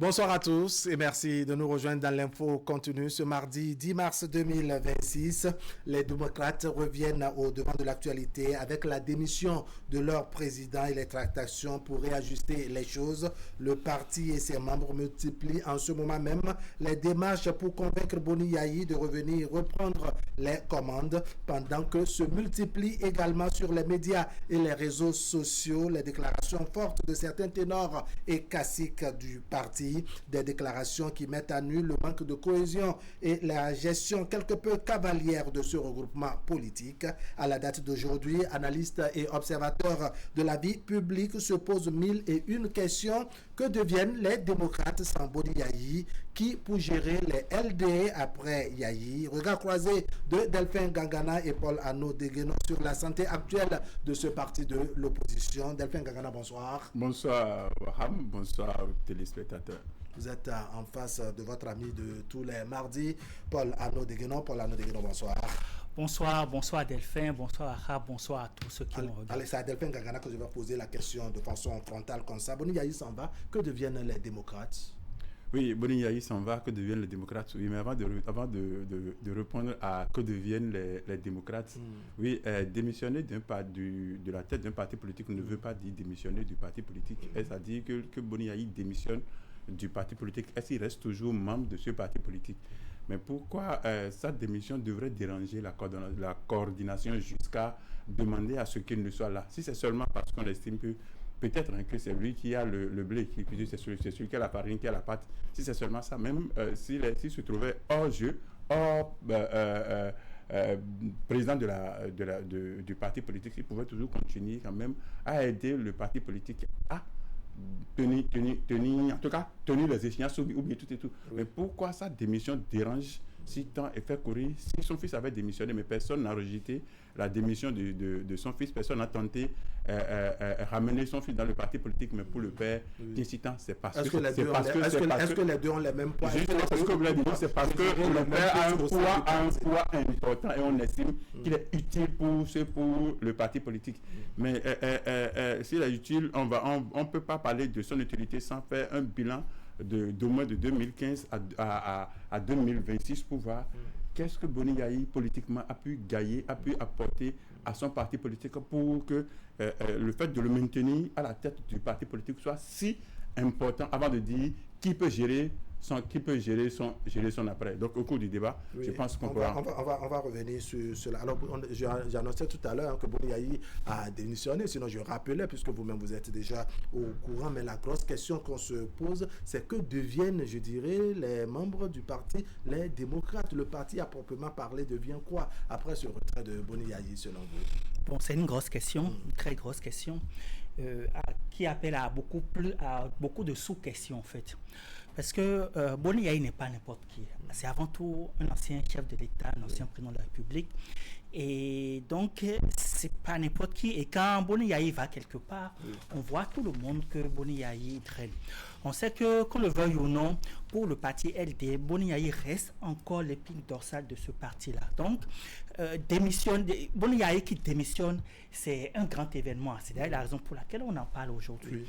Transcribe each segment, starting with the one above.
Bonsoir à tous et merci de nous rejoindre dans l'info continue ce mardi 10 mars 2026. Les démocrates reviennent au devant de l'actualité avec la démission de leur président et les tractations pour réajuster les choses. Le parti et ses membres multiplient en ce moment même les démarches pour convaincre Boni Yayi de revenir reprendre les commandes pendant que se multiplient également sur les médias et les réseaux sociaux les déclarations fortes de certains ténors et caciques du parti. Des déclarations qui mettent à nu le manque de cohésion et la gestion quelque peu cavalière de ce regroupement politique. À la date d'aujourd'hui, analystes et observateurs de la vie publique se posent mille et une questions. Que deviennent les démocrates sans Boni Yayi? Qui pour gérer les LDE après Yayi? Regard croisé de Delphin Gangana et Paul Ano Degueno sur la santé actuelle de ce parti de l'opposition. Delphin Gangana, bonsoir. Bonsoir Waham, bonsoir téléspectateurs. Vous êtes en face de votre ami de tous les mardis, Paul Ano Degueno. Paul Ano Degueno, bonsoir. Bonsoir Delphin, bonsoir Ahab, bonsoir à tous ceux qui m'ont regardé. Allez, c'est à Delphin Gangana que je vais poser la question de façon frontale comme ça. Boni Yayi s'en va, que deviennent les démocrates? Oui, Boni Yayi s'en va, que deviennent les démocrates? Oui, mais avant de répondre à que deviennent les démocrates, oui, démissionner de la tête d'un parti politique ne veut pas dire démissionner du parti politique. Est-ce à dire que Boni Yayi démissionne du parti politique? Est-ce qu'il reste toujours membre de ce parti politique? Mais pourquoi sa démission devrait déranger la coordination jusqu'à demander à ce qu'il ne soit là? Si c'est seulement parce qu'on estime que peut-être que c'est lui qui a le blé, c'est celui qui a la farine, qui a la pâte. Si c'est seulement ça, même s'il se trouvait hors jeu, hors président du parti politique, il pouvait toujours continuer quand même à aider le parti politique à tenir les échéances ou bien tout et tout. Oui. Mais pourquoi sa démission dérange si tant et fait courir? Si son fils avait démissionné, mais personne n'a rejeté la démission de son fils, personne n'a tenté ramener son fils dans le parti politique, mais pour le père, d'incitant, c'est parce que les deux ont les mêmes poids? C'est parce que le père a un poids important et on estime qu'il est utile pour le parti politique. Mais s'il est utile, on peut pas parler de son utilité sans faire un bilan d'au moins de 2015 à 2026 pour voir qu'est-ce que Boni Yayi politiquement a pu gagner, a pu apporter à son parti politique pour que le fait de le maintenir à la tête du parti politique soit si important avant de dire qui peut gérer son après. Donc au cours du débat, oui, je pense qu'on on va revenir sur cela. Alors j'annonçais tout à l'heure que Boni Yayi a démissionné, sinon je rappelais, puisque vous-même vous êtes déjà au courant, mais la grosse question qu'on se pose, c'est que deviennent, je dirais, les membres du parti, les démocrates? Le parti à proprement parler devient quoi après ce retrait de Boni Yayi selon vous? Bon, c'est une grosse question, une très grosse question, qui appelle à beaucoup de sous-questions en fait. Parce que Boni Yayi n'est pas n'importe qui. C'est avant tout un ancien chef de l'État, un ancien président de la République. Et donc, c'est pas n'importe qui. Et quand Boni Yayi va quelque part, on voit tout le monde que Boni Yayi traîne. On sait que, qu'on le veuille ou non, pour le parti LD, Boni Yayi reste encore l'épine dorsale de ce parti-là. Donc, Boni Yayi qui démissionne, c'est un grand événement. C'est d'ailleurs la raison pour laquelle on en parle aujourd'hui.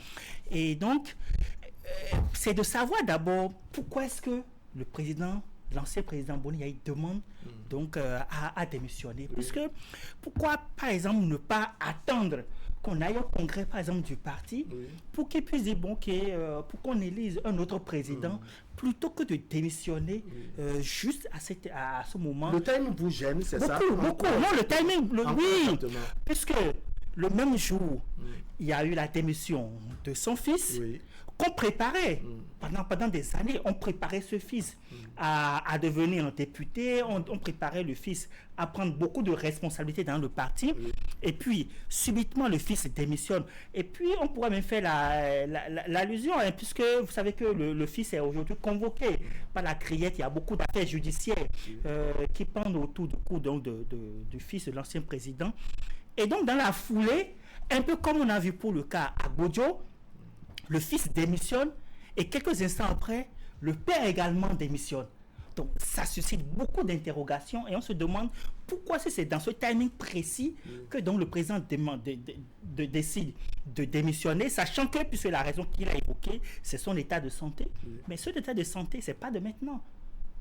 Et donc, c'est de savoir d'abord pourquoi est-ce que l'ancien président Boni Yayi demande donc à démissionner. Puisque pourquoi par exemple ne pas attendre qu'on aille au congrès par exemple du parti pour qu'il puisse dire bon pour qu'on élise un autre président plutôt que de démissionner juste à ce moment. Le timing vous gêne, c'est ça? Beaucoup. Non, le timing, oui. Puisque le même jour, il y a eu la démission de son fils qu'on préparait pendant des années. On préparait ce fils à devenir un député. On préparait le fils à prendre beaucoup de responsabilités dans le parti. Et puis, subitement, le fils démissionne. Et puis, on pourrait même faire l'allusion, puisque vous savez que le fils est aujourd'hui convoqué par la criette. Il y a beaucoup d'affaires judiciaires qui pendent autour du cou du fils de l'ancien président. Et donc, dans la foulée, un peu comme on a vu pour le cas à Godjo, le fils démissionne et quelques instants après, le père également démissionne. Donc, ça suscite beaucoup d'interrogations et on se demande pourquoi c'est dans ce timing précis que donc le président décide de démissionner, sachant que, puisque la raison qu'il a évoquée, c'est son état de santé. Mais cet état de santé, c'est pas de maintenant.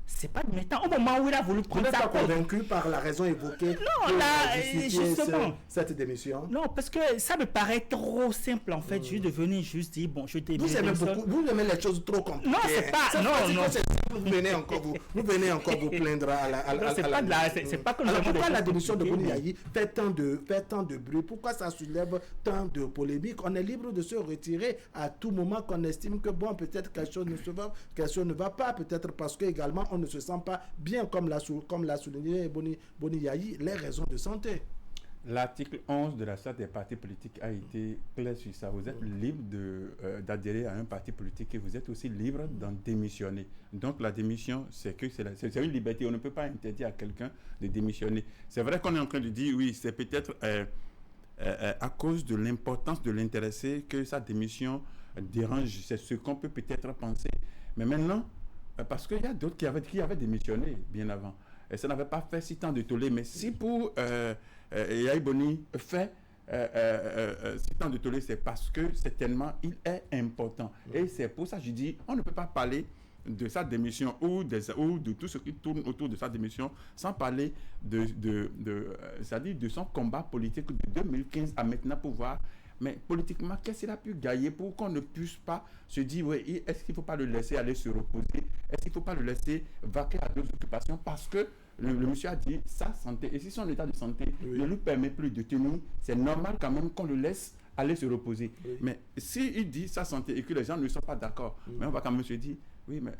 C'est pas de maintenant. Au moment où il a voulu prendre sa place. Vous n'êtes pas convaincu par la raison évoquée non, là, justement. Cette démission? Non, parce que ça me paraît trop simple, en fait, juste de venir juste dire, bon, je démissionne. Vous aimez les choses trop compliquées. Non, c'est pas... Non. Vous venez encore vous plaindre à la... C'est pas que nous alors, pourquoi la démission de Boni Yayi fait tant de bruit? Pourquoi ça soulève tant de polémiques? On est libre de se retirer à tout moment qu'on estime que, bon, peut-être quelque chose ne va pas, peut-être parce que également on ne se sent pas bien, comme l'a souligné Boni Yayi, les raisons de santé. L'article 11 de la charte des partis politiques a été clair sur ça. Vous êtes libre d'adhérer à un parti politique et vous êtes aussi libre d'en démissionner. Donc la démission, c'est une liberté. On ne peut pas interdire à quelqu'un de démissionner. C'est vrai qu'on est en train de dire, oui, c'est peut-être à cause de l'importance de l'intéressé que sa démission dérange. C'est ce qu'on peut peut-être penser. Mais maintenant, parce qu'il y a d'autres qui avaient démissionné bien avant. Et ça n'avait pas fait si tant de tollé. Mais si pour Yayi Boni fait si tant de tollé, c'est parce que certainement il est important. Et c'est pour ça que je dis, on ne peut pas parler de sa démission ou de tout ce qui tourne autour de sa démission sans parler c'est-à-dire de son combat politique de 2015 à maintenant pour voir. Mais politiquement, qu'est-ce qu'il a pu gagner pour qu'on ne puisse pas se dire, oui, est-ce qu'il ne faut pas le laisser aller se reposer? Est-ce qu'il ne faut pas le laisser vaquer à d'autres occupations? Parce que le monsieur a dit sa santé. Et si son état de santé ne lui permet plus de tenir, c'est normal quand même qu'on le laisse aller se reposer. Oui. Mais s'il dit sa santé et que les gens ne sont pas d'accord, mais on va quand même se dire, oui, mais...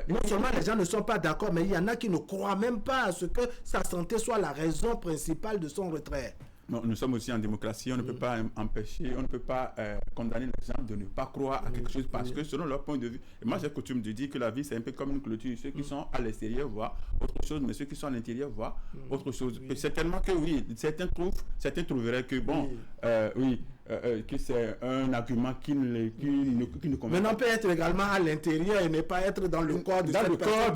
non seulement les gens ne sont pas d'accord, mais il y en a qui ne croient même pas à ce que sa santé soit la raison principale de son retrait. Non, nous sommes aussi en démocratie, on ne peut pas empêcher, on ne peut pas condamner les gens de ne pas croire à quelque chose parce que selon leur point de vue, et moi j'ai coutume de dire que la vie c'est un peu comme une clôture, ceux qui sont à l'extérieur voient autre chose, mais ceux qui sont à l'intérieur voient autre chose. Certainement que oui, certains trouveraient que bon, que c'est un argument qui ne convient pas. Mais on peut être également à l'intérieur et ne pas être dans le corps de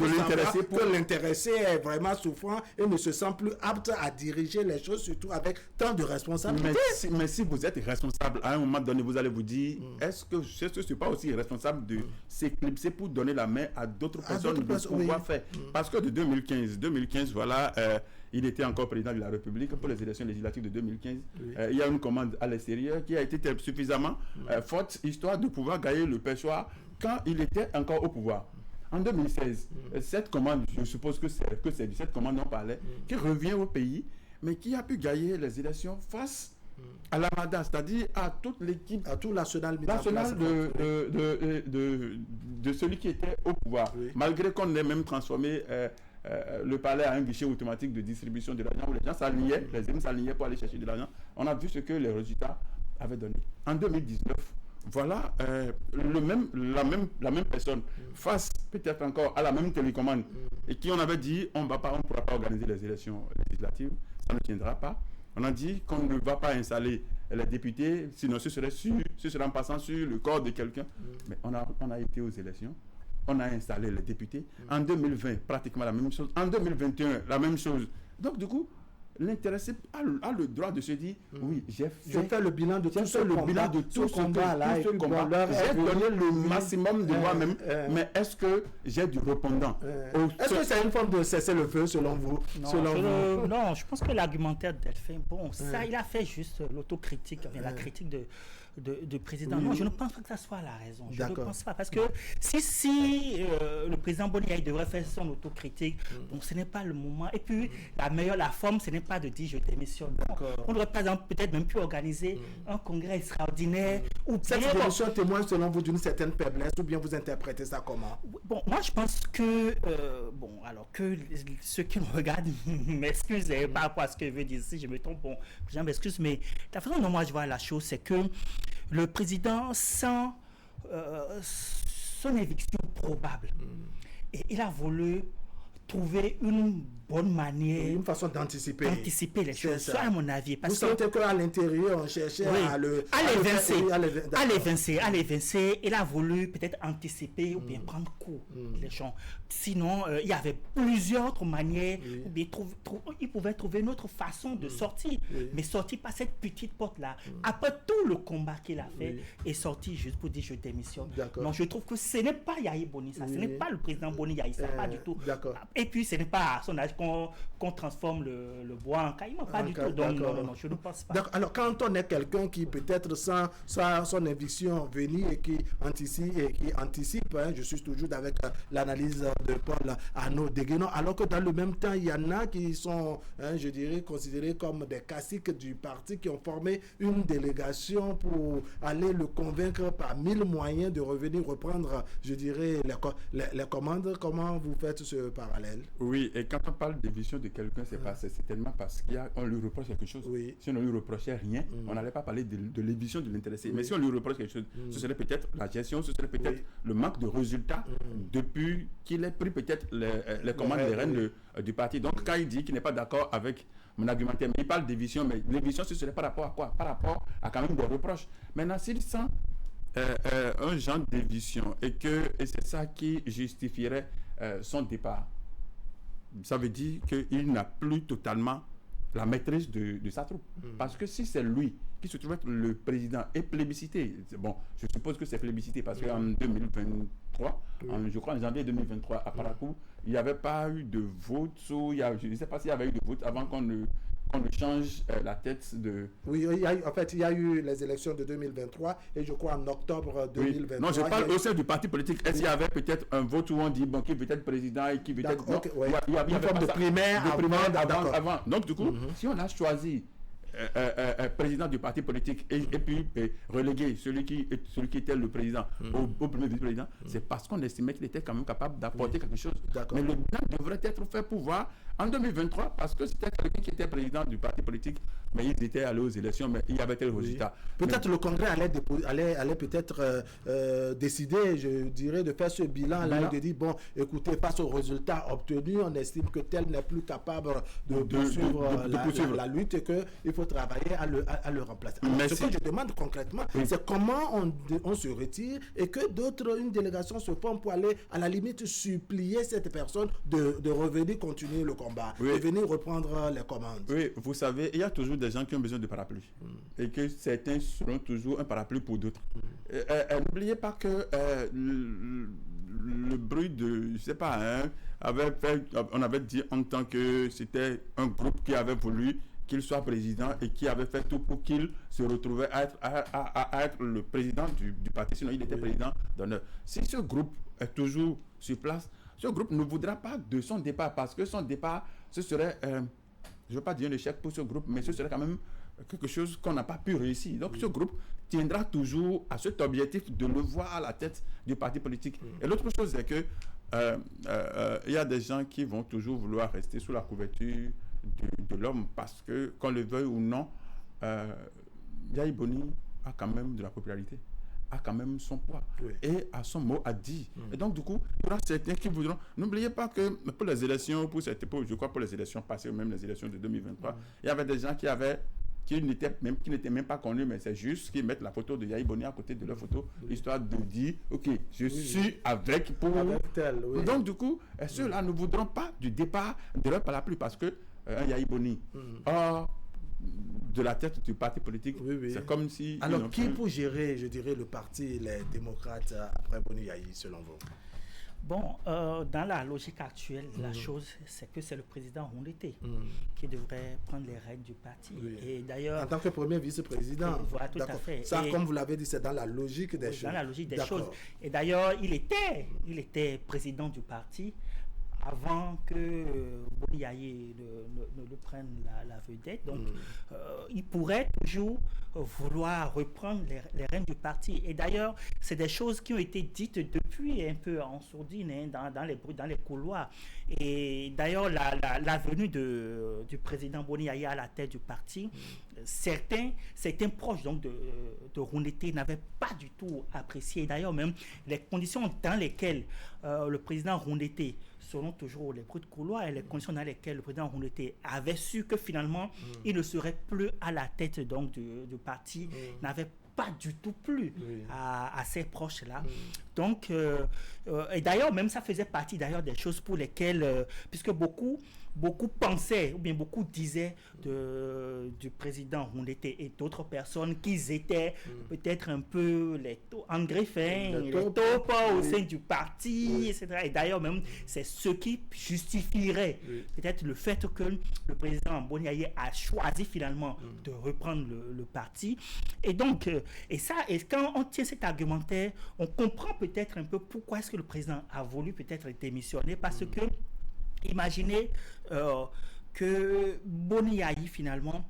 l'intéressé. Que l'intéressé est vraiment souffrant et ne se sent plus apte à diriger les choses, surtout avec tant de responsabilités. Mais si vous êtes responsable, à un moment donné, vous allez vous dire, est-ce que je ne suis pas aussi responsable de s'éclipser pour donner la main à d'autres personnes de pouvoir faire? Parce que de 2015, voilà... il était encore président de la République pour les élections législatives de 2015. Il y a une commande à l'extérieur qui a été suffisamment forte, histoire de pouvoir gagner le perchoir quand il était encore au pouvoir. En 2016, cette commande, je suppose que c'est de cette commande dont on parlait, qui revient au pays, mais qui a pu gagner les élections face à l'Armada, c'est-à-dire à toute l'équipe, à tout national de celui qui était au pouvoir. Malgré qu'on ait même transformé le palais à un guichet automatique de distribution de l'argent où les gens s'alignaient, les hommes s'alignaient pour aller chercher de l'argent. On a vu ce que les résultats avaient donné. En 2019, voilà la même personne face peut-être encore à la même télécommande et qui on avait dit on ne pourra pas organiser les élections législatives, ça ne tiendra pas. On a dit qu'on ne va pas installer les députés, sinon ce serait en passant sur le corps de quelqu'un. Mais on a été aux élections. On a installé les députés. En 2020, pratiquement la même chose. En 2021, la même chose. Donc, du coup, l'intéressé a le droit de se dire, oui, j'ai fait le bilan de tout ce combat-là. J'ai donné le maximum de moi-même, mais est-ce que j'ai du répondant? Est-ce que c'est une forme de cessez-le-feu selon vous? Non, je pense que l'argumentaire de Delphin, ça, il a fait juste l'autocritique, la critique de président. Non, je ne pense pas que ça soit la raison. Je ne pense pas. Parce que si le président Boni Yayi devrait faire son autocritique, bon, ce n'est pas le moment. Et puis, la forme, ce n'est pas de dire je démissionne. On devrait, par exemple, peut-être même plus organiser un congrès extraordinaire. Cette démission témoigne, selon vous, d'une certaine faiblesse, ou bien vous interprétez ça comment? Bon, moi, je pense que, que ceux qui me regardent m'excusent par rapport à ce que je veux dire. Si je me trompe, bon, je m'excuse, mais la façon dont moi je vois la chose, c'est que le président sent son éviction probable. Et il a voulu trouver une bonne manière, une façon d'anticiper les choses, ça à mon avis. Parce vous sentez qu'à l'intérieur, on cherchait à l'évincer. Il a voulu peut-être anticiper ou bien prendre coup les gens. Sinon, il y avait plusieurs autres manières, ou bien il pouvait trouver une autre façon de sortir, mais sortir par cette petite porte-là. Après tout le combat qu'il a fait, est sorti juste pour dire je démissionne. Donc je trouve que ce n'est pas Yahi Boni, ça, ce n'est pas le président Boni Yahi, ça, pas du tout. Et puis ce n'est pas à son âge qu'on transforme le bois en caillement, pas du tout. Donc non, je ne pense pas. Alors quand on est quelqu'un qui peut-être sans son ambition venir et qui anticipe, hein, je suis toujours avec l'analyse de Paul Arnaud Deguenon, alors que dans le même temps, il y en a qui sont, hein, je dirais, considérés comme des caciques du parti, qui ont formé une délégation pour aller le convaincre par 1000 moyens de revenir reprendre, je dirais, les commandes. Comment vous faites ce parallèle? Oui, et quand on parle de vision de quelqu'un, c'est tellement parce qu'on lui reproche quelque chose. Si on ne lui reprochait rien, on n'allait pas parler de l'éviction de l'intéressé. Mais si on lui reproche quelque chose, ce serait peut-être la gestion, ce serait peut-être le manque de résultats depuis qu'il ait pris peut-être les commandes des rênes du parti. Donc quand il dit qu'il n'est pas d'accord avec mon argumentaire, mais il parle d'éviction, mais l'éviction, ce serait par rapport à quoi? Par rapport à quand même des reproches. Maintenant, s'il sent un genre d'éviction et c'est ça qui justifierait son départ, ça veut dire qu'il n'a plus totalement la maîtrise de sa troupe. Parce que si c'est lui qui se trouve être le président et plébiscité, bon, je suppose que c'est plébiscité parce qu'en 2023, je crois en janvier 2023, à Parakou, il n'y avait pas eu de vote, je ne sais pas s'il y avait eu de vote avant qu'on ne change la tête de... Oui, il y a eu les élections de 2023 et je crois en octobre 2023. Non, je parle au sein du parti politique. Est-ce qu'il y avait peut-être un vote où on dit qui veut être président et qui veut être... Il y avait une forme de primaire avant. Donc du coup, si on a choisi président du parti politique et puis reléguer celui qui était le président au premier vice-président, c'est parce qu'on estimait qu'il était quand même capable d'apporter quelque chose. Mais le bilan devrait être fait pour voir en 2023, parce que c'était quelqu'un qui était président du parti politique, mais ils étaient allés aux élections, mais il y avait tel résultat. Peut-être le Congrès allait peut-être décider, je dirais, de faire ce bilan-là et de dire, bon, écoutez, face aux résultats obtenus, on estime que tel n'est plus capable de poursuivre la lutte et qu'il faut travailler à le remplacer. Alors, ce que je demande concrètement, c'est comment on se retire et que une délégation se forme pour aller, à la limite, supplier cette personne de revenir continuer le combat, de venir reprendre les commandes. Oui, vous savez, il y a toujours des gens qui ont besoin de parapluie et que certains seront toujours un parapluie pour d'autres. N'oubliez pas que le bruit de, je sais pas, on avait dit en tant que c'était un groupe qui avait voulu qu'il soit président et qui avait fait tout pour qu'il se retrouvait à être le président du parti, sinon il était président d'honneur. Si ce groupe est toujours sur place, ce groupe ne voudra pas de son départ, parce que son départ, ce serait, je ne veux pas dire un échec pour ce groupe, mais ce serait quand même quelque chose qu'on n'a pas pu réussir. Donc ce groupe tiendra toujours à cet objectif de le voir à la tête du parti politique. Et l'autre chose, c'est que il y a des gens qui vont toujours vouloir rester sous la couverture de l'homme, parce que, qu'on le veuille ou non, Yahi Boni a quand même de la popularité, a quand même son poids et a son mot à dire. Et donc, du coup, il y aura certains qui voudront... N'oubliez pas que pour les élections, je crois pour les élections passées, ou même les élections de 2023, il y avait des gens qui n'étaient même pas connus, mais c'est juste qu'ils mettent la photo de Yahi Boni à côté de leur photo, histoire de dire, ok, je suis avec tel. Donc, du coup, ceux-là ne voudront pas du départ de leur parapluie, parce que Yahi Boni de la tête du parti politique, c'est comme si... Alors, qui peut gérer, je dirais, le parti, les démocrates, après Boni Yahi, selon vous? Bon, dans la logique actuelle, la chose, c'est que c'est le président Rondeté qui devrait prendre les rênes du parti. Et d'ailleurs... En tant que premier vice-président. Voilà, tout à fait. Ça, comme vous l'avez dit, c'est dans la logique des choses. Dans la logique des choses. Et d'ailleurs, il était président du parti avant que Boni Yahi ne prenne la vedette. Donc, il pourrait toujours vouloir reprendre les rênes du parti. Et d'ailleurs, c'est des choses qui ont été dites depuis un peu en sourdine, dans les couloirs. Et d'ailleurs, la venue du président Boni Yahi à la tête du parti, certains proches donc, de Rondeté n'avaient pas du tout apprécié. D'ailleurs, même les conditions dans lesquelles le président Rondeté selon toujours les bruits de couloir et les conditions dans lesquelles le président Rouleté avait su que finalement, il ne serait plus à la tête donc, du parti, n'avait pas du tout plu à ces proches-là. Donc, et d'ailleurs, même ça faisait partie d'ailleurs des choses pour lesquelles, puisque beaucoup pensaient, ou bien beaucoup disaient du président Rouleté et d'autres personnes qu'ils étaient peut-être un peu les engriffins, les taupes au sein du parti, etc. Et d'ailleurs, même, c'est ce qui justifierait peut-être le fait que le président Boni Yayi a choisi finalement de reprendre le parti. Et donc, et quand on tient cet argumentaire, on comprend peut-être un peu pourquoi est-ce que le président a voulu peut-être démissionner, parce que imaginez que Boni Yayi finalement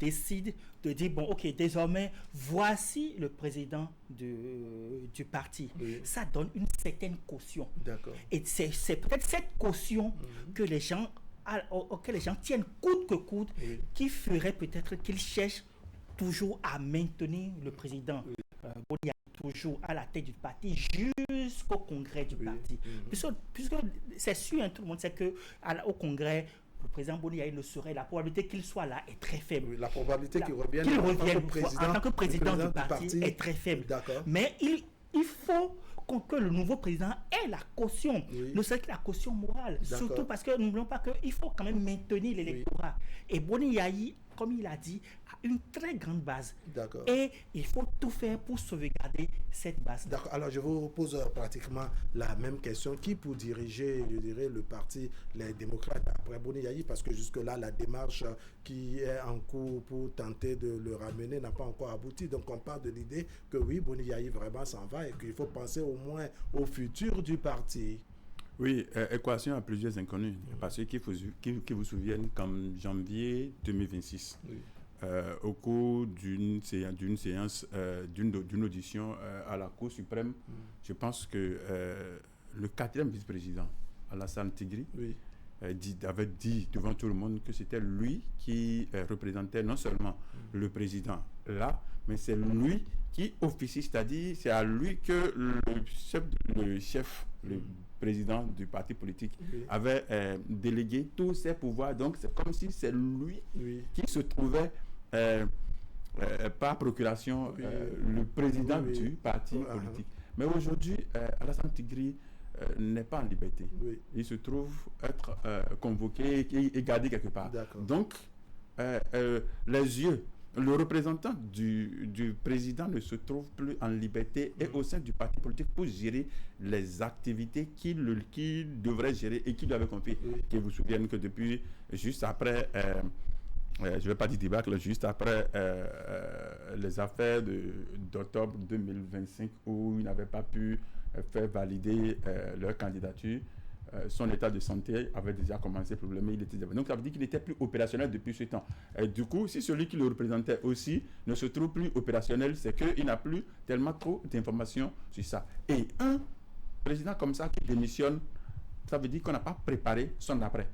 décide de dire bon ok, désormais voici le président du parti. Ça donne une certaine caution. D'accord. Et c'est peut-être cette caution que les gens auquel les gens tiennent coûte que coûte, qui ferait peut-être qu'ils cherchent toujours à maintenir le président Boni Yayi toujours à la tête du parti jusqu'au congrès du parti. Puisque c'est sûr, tout le monde sait qu'au congrès, le président Boni Yayi ne serait, la probabilité qu'il soit là est très faible. Oui, la probabilité qu'il revienne en tant que président du parti est très faible. Mais il faut que le nouveau président ait la caution, ne serait que la caution morale. Surtout parce que n'oublions pas qu'il faut quand même maintenir l'électorat. Et Boni Yayi, comme il a dit, a une très grande base. Et il faut tout faire pour sauvegarder cette base. D'accord. Alors, je vous pose pratiquement la même question. Qui pour diriger, je dirais, le parti, les démocrates, après Boni Yayi, parce que jusque-là, la démarche qui est en cours pour tenter de le ramener n'a pas encore abouti. Donc, on part de l'idée que oui, Boni Yayi vraiment s'en va et qu'il faut penser au moins au futur du parti. Oui, équation à plusieurs inconnus. Parce qu'il vous souviennent qu'en janvier 2026, au cours d'une séance, d'une audition à la Cour suprême, je pense que le 4e vice-président, Alassane Tigri, avait dit devant tout le monde que c'était lui qui représentait non seulement le président là, mais c'est lui qui officie, c'est-à-dire c'est à lui que le chef, le président du parti politique avait délégué tous ses pouvoirs. Donc c'est comme si c'est lui qui se trouvait par procuration le président du parti politique. Mais aujourd'hui, Alassane Tigri n'est pas en liberté. Il se trouve être convoqué et gardé quelque part. Donc, les yeux, le représentant du président ne se trouve plus en liberté et au sein du parti politique pour gérer les activités qu'il devrait gérer et qu'il lui avait confié. Qu'il vous souvienne que depuis, juste après, je ne vais pas dire débâcle, juste après les affaires d'octobre 2025 où il n'avait pas pu faire valider leur candidature, son état de santé avait déjà commencé à problème. Donc ça veut dire qu'il n'était plus opérationnel depuis ce temps. Et du coup, si celui qui le représentait aussi ne se trouve plus opérationnel, c'est qu'il n'a plus tellement trop d'informations sur ça. Et un président comme ça qui démissionne, ça veut dire qu'on n'a pas préparé son après.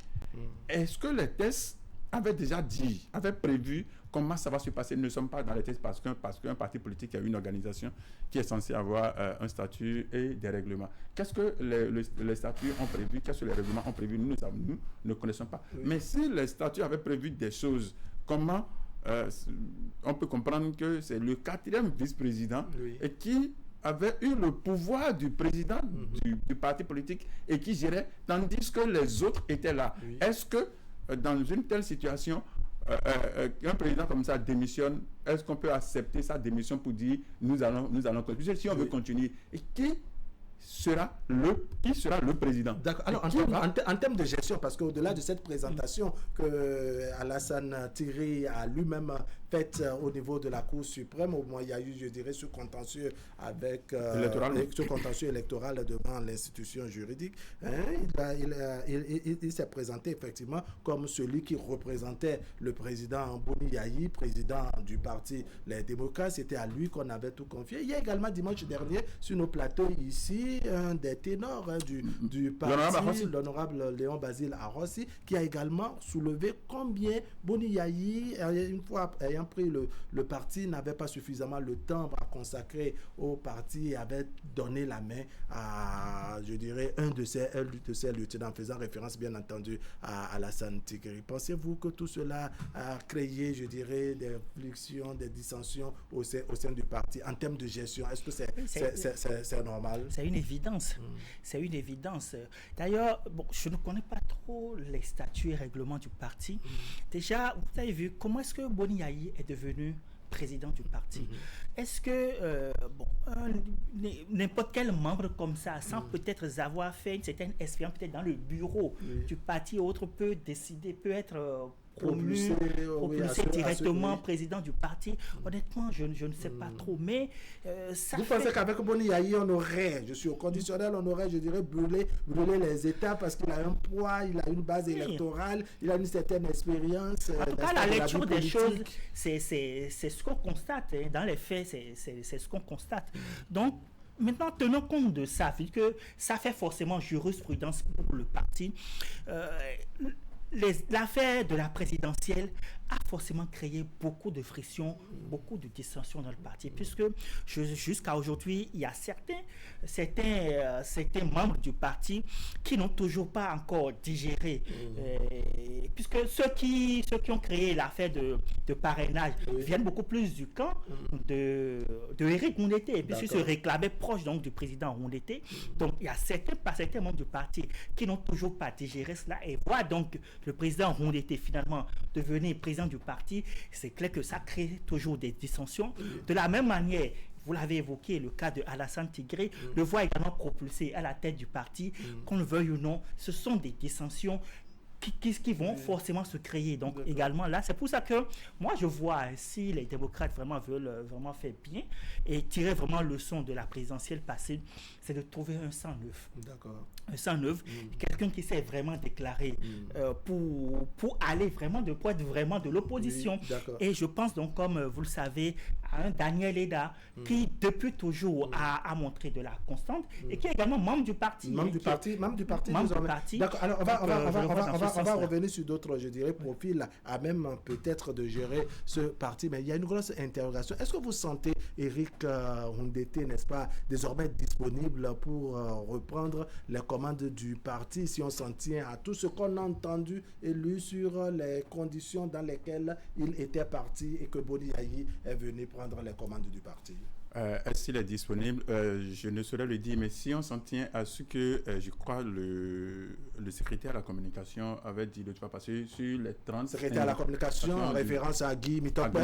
Est-ce que les tests avaient déjà dit, avaient prévu comment ça va se passer? Nous ne sommes pas dans les tests parce qu'un parti politique a une organisation qui est censée avoir un statut et des règlements. Qu'est-ce que les statuts ont prévu? Qu'est-ce que les règlements ont prévu? Nous ne connaissons pas. Mais si les statuts avaient prévu des choses, comment on peut comprendre que c'est le 4e vice-président et qui avait eu le pouvoir du président du parti politique et qui gérait, tandis que les autres étaient là. Est-ce que dans une telle situation, un président comme ça démissionne, est-ce qu'on peut accepter sa démission pour dire nous allons continuer? Si on veut continuer, et qui sera le président? D'accord. Alors, en termes de gestion, parce qu'au-delà de cette présentation que Alassane Tigri a lui-même faite au niveau de la Cour suprême, au moins il y a eu, je dirais, ce contentieux avec ce contentieux électoral devant l'institution juridique. Il s'est présenté effectivement comme celui qui représentait le président Boni Yayi, président du parti Les Démocrates. C'était à lui qu'on avait tout confié. Il y a également dimanche dernier sur nos plateaux ici un des ténors du parti, l'honorable Léon Basile Arrossi, qui a également soulevé combien Boni Yayi, une fois ayant ayant pris le parti n'avait pas suffisamment le temps à consacrer au parti et avait donné la main à, je dirais, un de ses lieutenants, faisant référence bien entendu à Alassane Tigri. Pensez-vous que tout cela a créé, je dirais, des frictions, des dissensions au sein du parti en termes de gestion? Est-ce que c'est normal? C'est une évidence. C'est une évidence. D'ailleurs, bon, je ne connais pas trop les statuts et règlements du parti. Déjà, vous avez vu comment est-ce que Boni Yayi est devenu président du parti. Est-ce que n'importe quel membre comme ça, sans peut-être avoir fait une certaine expérience peut-être dans le bureau du parti ou autre, peut décider, peut être propulsé directement président du parti? Honnêtement, je ne sais pas trop, mais ça vous pensez qu'avec Boni Yayi, on aurait, je suis au conditionnel, on aurait, je dirais, brûlé les États parce qu'il a un poids, il a une base électorale, il a une certaine expérience. En tout cas, la lecture des choses, c'est ce qu'on constate. Hein. Dans les faits, c'est ce qu'on constate. Donc, maintenant, tenons compte de ça, vu que ça fait forcément jurisprudence pour le parti. L'affaire de la présidentielle a forcément créé beaucoup de frictions, beaucoup de dissensions dans le parti, puisque jusqu'à aujourd'hui, il y a certains membres du parti qui n'ont toujours pas encore digéré, puisque ceux qui ont créé l'affaire de parrainage viennent beaucoup plus du camp de Éric Rondeté, puisqu'ils se réclamaient proche donc du président Rondeté. Donc il y a certains membres du parti qui n'ont toujours pas digéré cela et voient donc le président Rondeté finalement devenir président du parti. C'est clair que ça crée toujours des dissensions. De la même manière, vous l'avez évoqué, le cas de Alassane Tigri, le voit également propulsé à la tête du parti, qu'on le veuille ou non. Ce sont des dissensions qui vont forcément se créer. Donc également là, c'est pour ça que moi je vois si les démocrates veulent vraiment faire bien et tirer vraiment leçon de la présidentielle passée, c'est de trouver un sang neuf. D'accord. Un sang neuf, quelqu'un qui s'est vraiment déclaré pour aller vraiment pour être vraiment de l'opposition. Et je pense donc, comme vous le savez, à un Daniel Eda qui depuis toujours a montré de la constante et qui est également membre du parti. Membre du parti. D'accord. Alors on va revenir sur d'autres, je dirais, profils à même peut-être de gérer ce parti. Mais il y a une grosse interrogation. Est-ce que vous sentez Éric Rondeté, n'est-ce pas, désormais disponible pour reprendre les commandes du parti, si on s'en tient à tout ce qu'on a entendu et lu sur les conditions dans lesquelles il était parti et que Boni Yayi est venu prendre les commandes du parti? Est-ce qu'il est disponible? Je ne saurais le dire, mais si on s'en tient à ce que, je crois, le secrétaire à la communication avait dit le 3 passé, sur les 30... Secrétaire à la communication, en référence à Guy Mitokpe.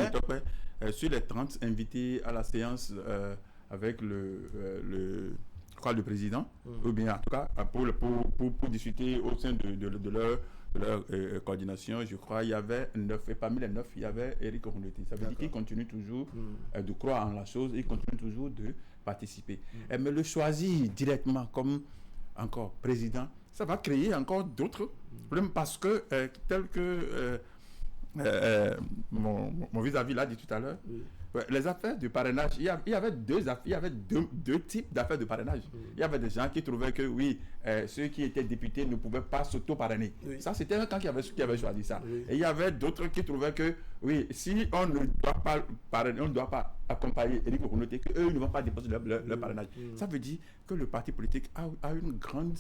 Sur les 30 invités à la séance avec le président, ou bien en tout cas pour discuter au sein de leur coordination, je crois, il y avait 9, et parmi les 9, il y avait Éric Rondeté. Ça veut dire qu'il continue toujours de croire en la chose, il continue toujours de participer. Mais le choisir directement comme encore président, ça va créer encore d'autres problèmes parce que, tel que mon vis-à-vis l'a dit tout à l'heure, les affaires de parrainage, il y avait deux types d'affaires de parrainage. Il y avait des gens qui trouvaient que ceux qui étaient députés ne pouvaient pas s'auto-parrainer. Ça, c'était un camp qui avait choisi ça. Et il y avait d'autres qui trouvaient que si on ne doit pas parrainer, on ne doit pas accompagner Éric Rondeté, qu'eux ne vont pas déposer leur parrainage. Ça veut dire que le parti politique a une grande...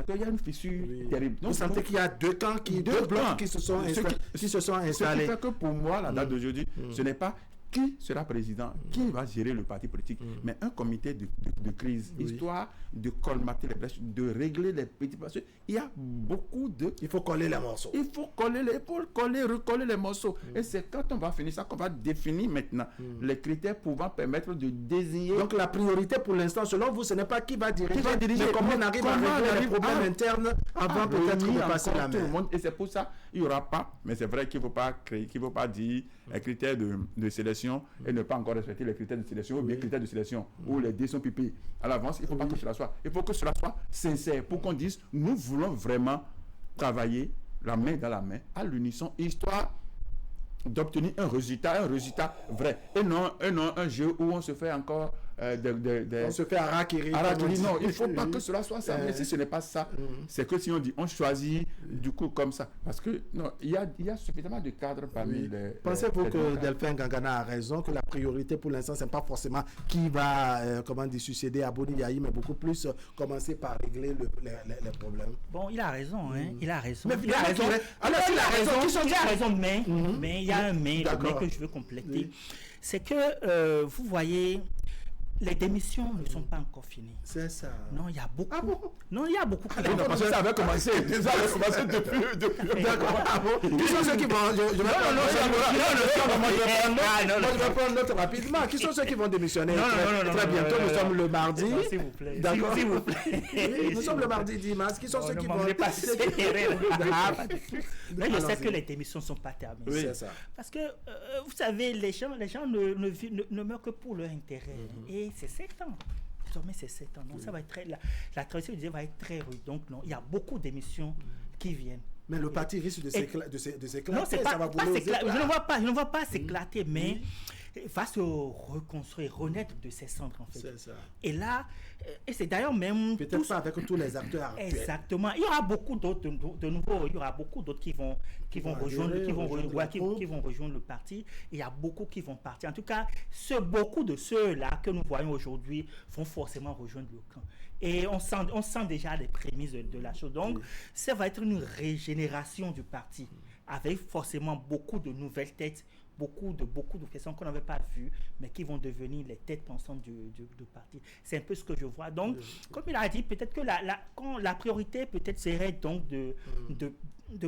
Il y a une fissure terrible. Vous sentez qu'il y a deux camps, deux blocs qui se sont installés. Ce qui fait que pour moi, la date d'aujourd'hui, ce n'est pas qui sera président, qui va gérer le parti politique, mais un comité de crise, histoire de colmater les brèches, de régler les petits passages. Il y a beaucoup de... Il faut coller les morceaux. Il faut recoller les morceaux. Et c'est quand on va finir ça qu'on va définir maintenant les critères pouvant permettre de désigner... Donc la priorité pour l'instant, selon vous, ce n'est pas qui va diriger, mais comment on arrive à régler les problèmes internes avant peut-être de passer la main. Et c'est pour ça il n'y aura pas, mais c'est vrai qu'il ne faut pas dire les critères de sélection et ne pas encore respecter les critères de sélection ou bien critères de sélection où les dés sont pipés à l'avance. Il ne faut pas que cela soit. Il faut que cela soit sincère pour qu'on dise nous voulons vraiment travailler la main dans la main à l'unisson, histoire d'obtenir un résultat vrai et non un jeu où on se fait encore On se fait harakiri. Non, il ne faut pas que cela soit ça. Mais si ce n'est pas ça, c'est que si on dit on choisit du coup comme ça. Parce que non, il y a suffisamment de cadres parmi les. Pensez-vous que Delphin Gangana a raison, que la priorité pour l'instant, ce n'est pas forcément qui va succéder à Boni Yayi, mais beaucoup plus commencer par régler les problèmes? Bon, il a raison, hein. Il a raison. Mais il a raison. Alors, il a raison, mais il y a un mais que je veux compléter. Oui. C'est que, vous voyez, les démissions ne sont pas encore finies. C'est ça. Non, il y a beaucoup. Ah bon? Non, il y a beaucoup. Parce que ça avait commencé. Ça avait commencé depuis. D'accord. Ah bon? Qui sont ceux qui vont. Je vais prendre note rapidement. Qui sont ceux qui vont démissionner? Très bientôt, nous sommes le mardi. S'il vous plaît. D'accord. S'il vous plaît. Nous sommes le mardi 10 mars. Qui sont ceux qui vont. Mais je sais que les démissions ne sont pas terminées. Oui, c'est ça. Parce que, vous savez, les gens ne meurent que pour leur intérêt. Et c'est 7 ans. Désormais, c'est 7 ans. Donc, ça va être la traversée du désert va être très rude. Donc, non, il y a beaucoup d'émissions qui viennent. Mais le parti risque de s'éclater. Non, c'est pas s'éclater. Je ne vois pas s'éclater, mais va se reconstruire, renaître de ses cendres, en fait. C'est ça. Et là, et c'est d'ailleurs même... Peut-être pas avec tous les acteurs actuels. Exactement. Il y aura beaucoup d'autres de nouveau. Il y aura beaucoup d'autres qui vont rejoindre le parti. Il y a beaucoup qui vont partir. En tout cas, beaucoup de ceux-là que nous voyons aujourd'hui vont forcément rejoindre le camp. Et on sent déjà les prémices de la chose. Donc, ça va être une régénération du parti, avec forcément beaucoup de nouvelles têtes, beaucoup de questions qu'on n'avait pas vues, mais qui vont devenir les têtes pensantes du parti. C'est un peu ce que je vois. Donc, comme il a dit, peut-être que la priorité peut-être serait donc de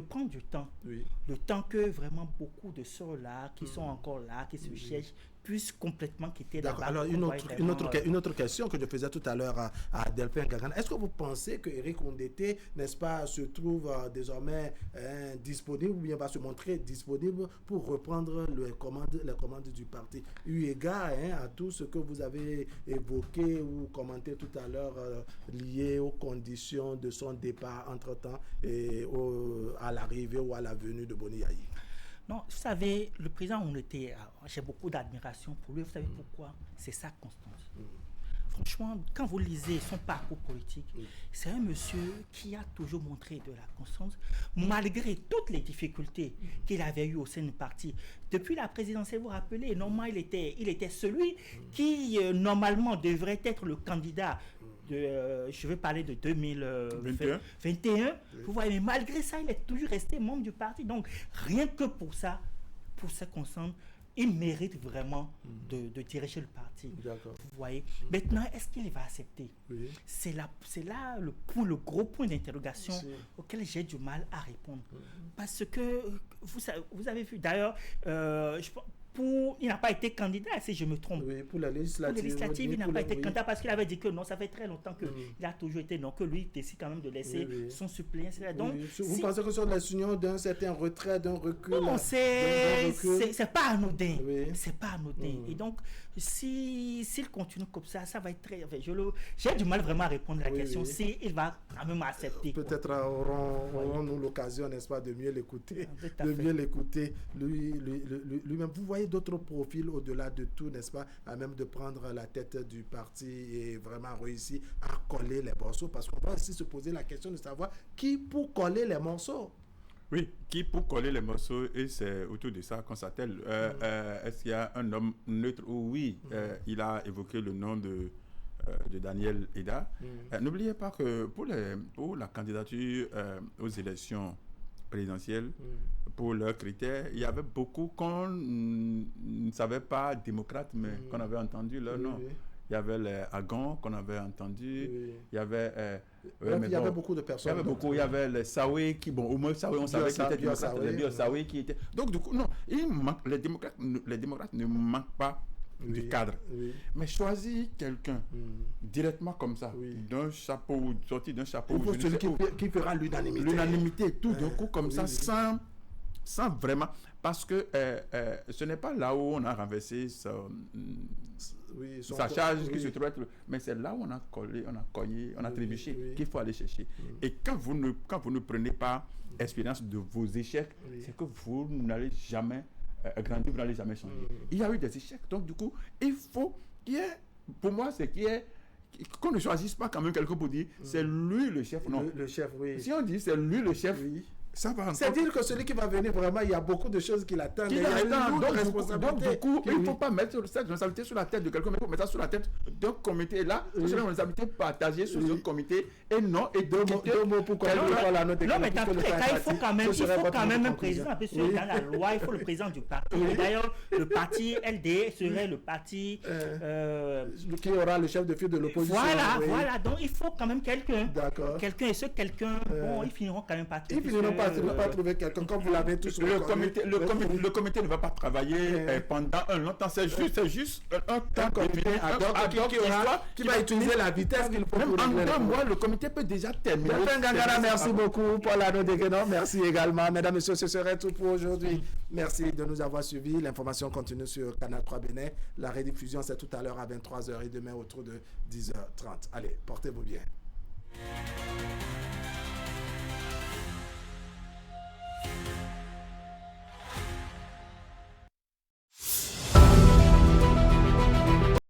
prendre du temps. Oui. Le temps que vraiment beaucoup de ceux-là, qui sont encore là, qui se cherchent, puissent complètement quitter la barre. Alors, une autre question que je faisais tout à l'heure à Delphin Gangana. Est-ce que vous pensez que Eric Ondete, n'est-ce pas, se trouve désormais disponible, ou bien va se montrer disponible pour reprendre les commandes du parti, eu égard à tout ce que vous avez évoqué ou commenté tout à l'heure lié aux conditions de son départ entre-temps et à l'arrivée ou à la venue de Boni Yayi? Non, vous savez, le président, j'ai beaucoup d'admiration pour lui. Vous savez pourquoi? C'est sa constance. Franchement, quand vous lisez son parcours politique, c'est un monsieur qui a toujours montré de la constance, malgré toutes les difficultés qu'il avait eues au sein du parti. Depuis la présidentielle, vous vous rappelez, normalement, il était celui qui, normalement, devrait être le candidat. Je veux parler de 2021. Vous voyez, mais malgré ça, il est toujours resté membre du parti. Donc, rien que pour ça, pour sa constance, il mérite vraiment de diriger le parti. D'accord. Vous voyez. Maintenant, est-ce qu'il va accepter? C'est là le gros point d'interrogation auquel j'ai du mal à répondre. Parce que, vous avez vu, d'ailleurs, il n'a pas été candidat, si je me trompe. Oui, pour la législative. Il n'a pas été candidat parce qu'il avait dit que non, ça fait très longtemps qu'il a toujours été non, que lui décide quand même de laisser son suppléant. Donc, vous pensez que sur la union d'un certain retrait, d'un recul? Non, c'est pas anodin. C'est pas anodin. Et donc, s'il continue comme ça va être très... J'ai du mal vraiment à répondre à la question s'il va quand même accepter. Peut-être aurons-nous l'occasion, n'est-ce pas, de mieux l'écouter. Lui-même. Vous voyez d'autres profils au-delà de tout, n'est-ce pas, à même de prendre la tête du parti et vraiment réussir à coller les morceaux, parce qu'on va aussi se poser la question de savoir qui pour coller les morceaux. Oui, qui pour coller les morceaux, et c'est autour de ça qu'on s'attelle. Est-ce qu'il y a un homme neutre? Oui, il a évoqué le nom de Daniel Eda. N'oubliez pas que pour la candidature aux élections présidentielles, pour leurs critères, il y avait beaucoup qu'on ne savait pas démocrates, mais qu'on avait entendu leur nom. Il y avait les Agons qu'on avait entendu, il y avait... il y avait beaucoup de personnes. Il y avait les Saoué qui, au moins Saoué, on savait qu'ils étaient démocrates, les Bio-Saoué qui étaient... Donc du coup, non, les démocrates ne manquent pas du cadre. Mais choisir quelqu'un directement comme ça, d'un chapeau, sorti d'un chapeau... Il faut celui qui fera l'unanimité. L'unanimité, tout d'un coup comme ça, sans vraiment... Parce que ce n'est pas là où on a renversé sa charge qui se trouvait... Mais c'est là où on a collé, on a cogné, on a trébuché, qu'il faut aller chercher. Et quand vous ne prenez pas expérience de vos échecs, c'est que vous n'allez jamais... grandir, vous n'allez jamais changer. Il y a eu des échecs. Donc, du coup, il faut qu'il y ait pour moi, c'est qu'on ne choisisse pas quand même quelqu'un pour dire c'est lui le chef. Non. Le chef, oui. Si on dit c'est lui le chef, Oui. ça va encore. C'est dire que celui qui va venir, vraiment, il y a beaucoup de choses qui l'attendent. Qui Il y a une l'attend. lourde Donc, responsabilité. du coup, il ne faut Oui. pas mettre cette responsabilité sur la tête de quelqu'un, mais il faut mettre ça sur la tête d'un comité là. C'est une responsabilité partagée sur un comité et non et Deux mots pour conclure la note. Non, mais dans tous les cas, il faut quand même un président, parce que Oui. dans la loi, il faut le président du parti. Oui. Et d'ailleurs, le parti LD serait le parti... qui aura le chef de file de l'opposition. Oui. Voilà. Donc, il faut quand même quelqu'un. D'accord. Quelqu'un, et ce quelqu'un, bon, ils finiront quand même par trouver. Ils finiront pas trouver quelqu'un, comme vous l'avez tous reconnu. Le comité ne va pas travailler pendant un long temps. C'est juste un temps comité ad hoc qui va utiliser la vitesse qu'il faut même pour en régler le 2 mois, problème. le comité peut déjà terminer. Delphin Gangara, merci beaucoup. Paul Arnaud Deguenon, merci également. Mesdames, Messieurs, ce serait tout pour aujourd'hui. Merci de nous avoir suivis. L'information continue sur Canal 3 Bénin. La rediffusion, c'est tout à l'heure à 23h et demain autour de 10h30. Allez, portez-vous bien.